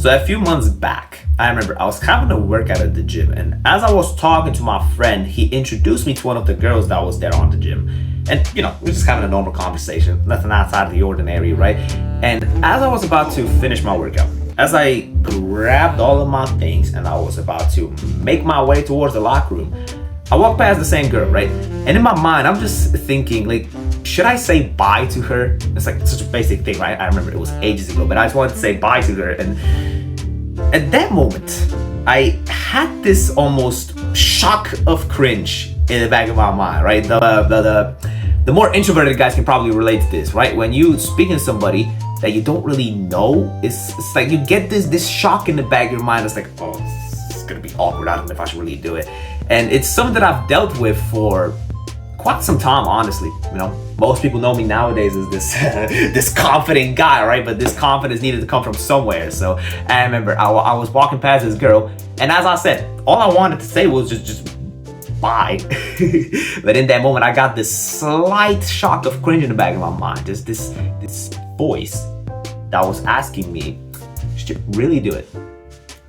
So a few months back, I remember I was having a workout at the gym, and as I was talking to my friend, he introduced me to one of the girls that was there on the gym. And we're just having a normal conversation, nothing outside of the ordinary, right? And as I was about to finish my workout, as I grabbed all of my things and I was about to make my way towards the locker room, I walked past the same girl, right? And in my mind, I'm just thinking, like, should I say bye to her? It's like such a basic thing, right? I remember it was ages ago, but I just wanted to say bye to her. And at that moment, I had this almost shock of cringe in the back of my mind, right? The more introverted guys can probably relate to this, right? When you speak to somebody that you don't really know, it's like you get this shock in the back of your mind. It's like, oh, it's gonna be awkward. I don't know if I should really do it. And it's something that I've dealt with for quite some time, honestly. Most people know me nowadays as this this confident guy, right? But this confidence needed to come from somewhere. So I remember I was walking past this girl, and as I said, all I wanted to say was just bye. But in that moment, I got this slight shock of cringe in the back of my mind. Just this voice that was asking me, should you really do it?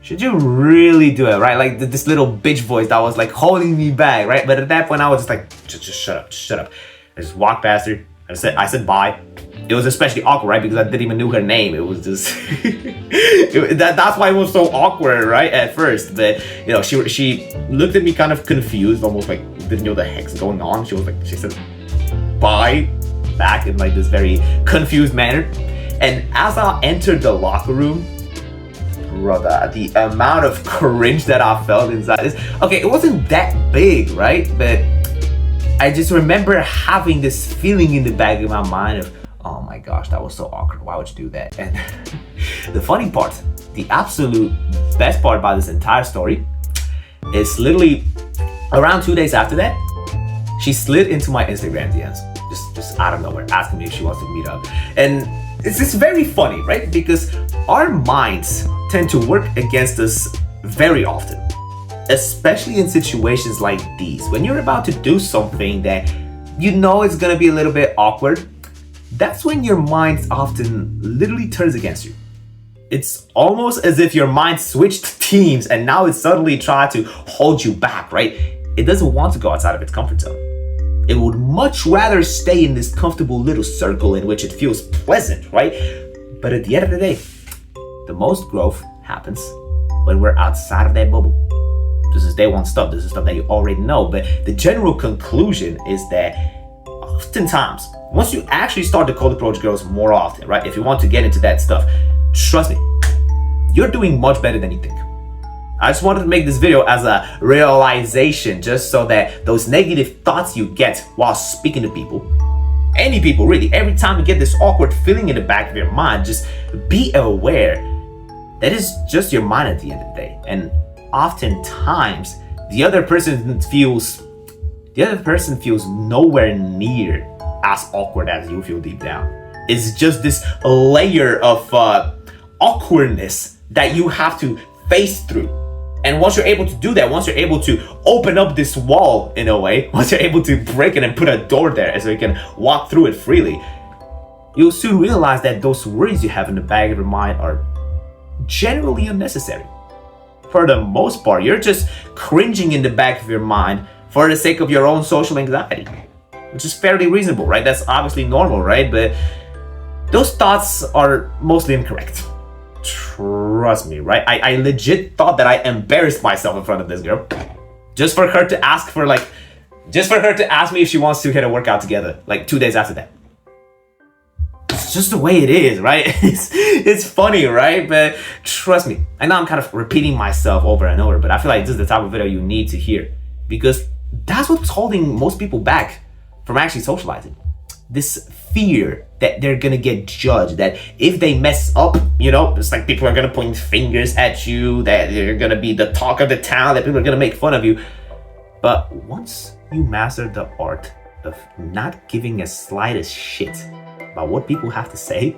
Should you really do it, right? Like this little bitch voice that was like holding me back, right? But at that point, I was just like, just shut up. I just walked past her. I said bye. It was especially awkward, right? Because I didn't even know her name. It was just that's why it was so awkward, right? At first, but she looked at me kind of confused, almost like didn't know the heck's going on. She said bye back in like this very confused manner. And as I entered the locker room, brother, the amount of cringe that I felt inside this. Okay, it wasn't that big, right? But I just remember having this feeling in the back of my mind of, oh my gosh, that was so awkward. Why would you do that? And the funny part, the absolute best part about this entire story is literally around 2 days after that, she slid into my Instagram DMs, just out of nowhere, asking me if she wants to meet up. And it's just very funny, right? Because our minds tend to work against us very often, especially in situations like these. When you're about to do something that it's gonna be a little bit awkward, that's when your mind often literally turns against you. It's almost as if your mind switched teams and now it's suddenly trying to hold you back, right? It doesn't want to go outside of its comfort zone. It would much rather stay in this comfortable little circle in which it feels pleasant, right? But at the end of the day, the most growth happens when we're outside of that bubble. This is day one stuff. This is stuff that you already know. But the general conclusion is that oftentimes, once you actually start to cold approach girls more often, right? If you want to get into that stuff, trust me, you're doing much better than you think. I just wanted to make this video as a realization, just so that those negative thoughts you get while speaking to people, any people really, every time you get this awkward feeling in the back of your mind, just be aware that it's just your mind at the end of the day. And oftentimes the other person feels nowhere near as awkward as you feel deep down. It's just this layer of awkwardness that you have to face through. And once you're able to do that, once you're able to open up this wall in a way, once you're able to break it and put a door there so you can walk through it freely, you'll soon realize that those worries you have in the back of your mind are generally unnecessary. For the most part, you're just cringing in the back of your mind for the sake of your own social anxiety, which is fairly reasonable, right? That's obviously normal, right? But those thoughts are mostly incorrect. Trust me, right? I legit thought that I embarrassed myself in front of this girl just for her to ask me if she wants to hit a workout together, like 2 days after that. It's just the way it is, right? It's funny, right? But trust me, I know I'm kind of repeating myself over and over, but I feel like this is the type of video you need to hear, because that's what's holding most people back from actually socializing. This fear that they're gonna get judged, that if they mess up, it's like people are gonna point fingers at you, that you're gonna be the talk of the town, that people are gonna make fun of you. But once you master the art of not giving a slightest shit about what people have to say,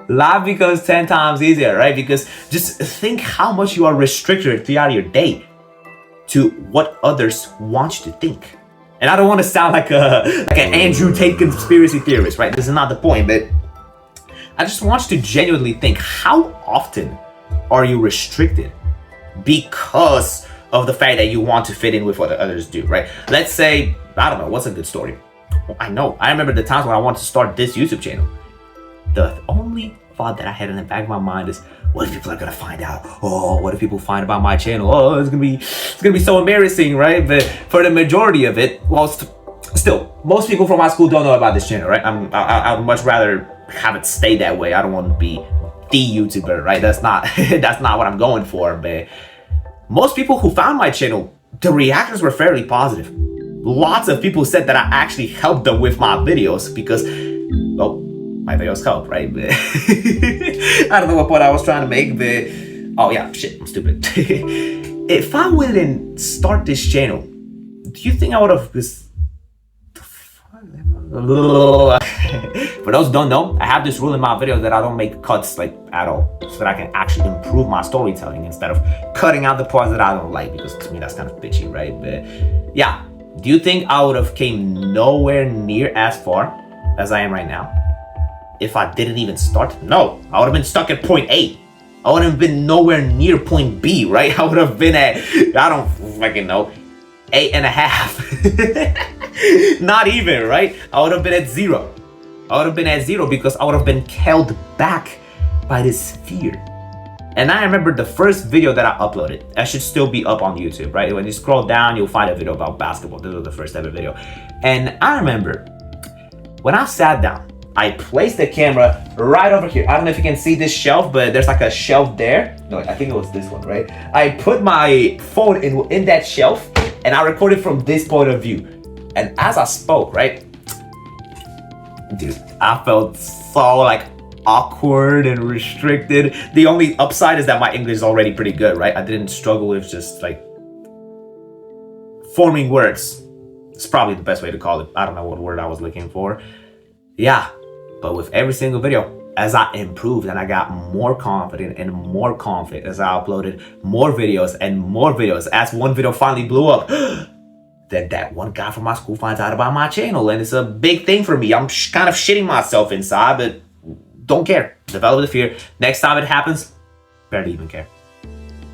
life becomes 10 times easier, right? Because just think how much you are restricted throughout your day to what others want you to think. And I don't want to sound like an Andrew Tate conspiracy theorist, right? This is not the point, but I just want you to genuinely think, how often are you restricted because of the fact that you want to fit in with what the others do, right? Let's say, I don't know, what's a good story? I remember the times when I wanted to start this YouTube channel. The only thought that I had in the back of my mind is, what if people are gonna find out? Oh, what if people find about my channel? Oh, it's gonna be so embarrassing, right? But for the majority of it, well, still, most people from my school don't know about this channel, right? I'd much rather have it stay that way. I don't want to be the YouTuber, right? That's not that's not what I'm going for. But most people who found my channel, the reactions were fairly positive. Lots of people said that I actually helped them with my videos because, well, my videos help, right? But I don't know what point I was trying to make, but oh yeah, shit, I'm stupid. If I wouldn't start this channel, do you think I would have just... For those who don't know, I have this rule in my videos that I don't make cuts like at all, so that I can actually improve my storytelling instead of cutting out the parts that I don't like, because to me that's kind of bitchy, right? But yeah, do you think I would have came nowhere near as far as I am right now if I didn't even start? No, I would have been stuck at point A. I would have been nowhere near point B, right? I would have been at, I don't fucking know, 8.5. Not even, right? I would have been at 0. I would have been at 0 because I would have been held back by this fear. And I remember the first video that I uploaded. That should still be up on YouTube, right? When you scroll down, you'll find a video about basketball. This was the first ever video. And I remember when I sat down, I placed the camera right over here. I don't know if you can see this shelf, but there's like a shelf there. No, I think it was this one, right? I put my phone in that shelf and I recorded from this point of view. And as I spoke, right? Dude, I felt so like awkward and restricted. The only upside is that my English is already pretty good, right? I didn't struggle with just like forming words. It's probably the best way to call it. I don't know what word I was looking for. Yeah, but with every single video, as I improved and I got more confident and more confident as I uploaded more videos and more videos, as one video finally blew up, then that one guy from my school finds out about my channel and it's a big thing for me. I'm kind of shitting myself inside, but don't care. Develop the fear. Next time it happens, barely even care.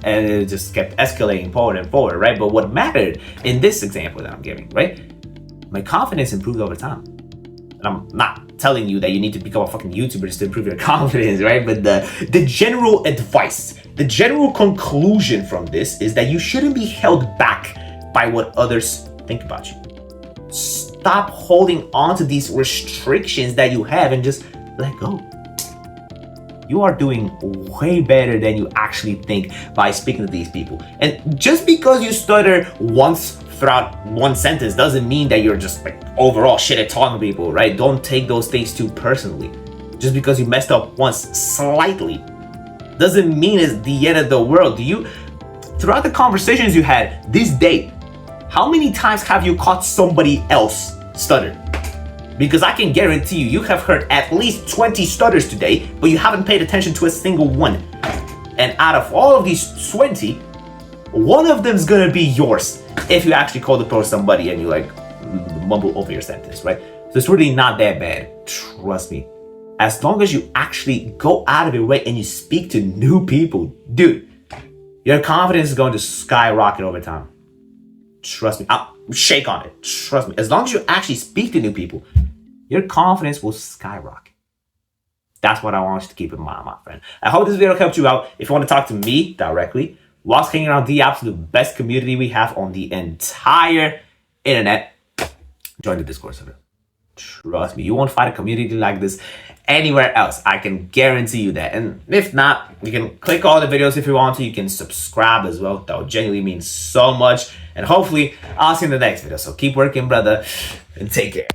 And it just kept escalating forward and forward, right? But what mattered in this example that I'm giving, right? My confidence improved over time. And I'm not telling you that you need to become a fucking YouTuber just to improve your confidence, right? But the general advice, the general conclusion from this is that you shouldn't be held back by what others think about you. Stop holding on to these restrictions that you have and just let go. You are doing way better than you actually think by speaking to these people. And just because you stutter once throughout one sentence doesn't mean that you're just like overall shit at talking to people, right? Don't take those things too personally. Just because you messed up once slightly doesn't mean it's the end of the world. Throughout the conversations you had this day, how many times have you caught somebody else stutter? Because I can guarantee you have heard at least 20 stutters today, but you haven't paid attention to a single one. And out of all of these 20, one of them's gonna be yours if you actually call the person somebody and you like mumble over your sentence, right? So it's really not that bad. Trust me. As long as you actually go out of your way and you speak to new people, dude, your confidence is going to skyrocket over time. Trust me. I'll shake on it. Trust me. As long as you actually speak to new people, your confidence will skyrocket. That's what I want you to keep in mind, my friend. I hope this video helped you out. If you want to talk to me directly, whilst hanging around the absolute best community we have on the entire internet, join the Discord server. Trust me, you won't find a community like this anywhere else. I can guarantee you that. And if not, you can click all the videos if you want to. You can subscribe as well. That would genuinely mean so much. And hopefully, I'll see you in the next video. So keep working, brother, and take care.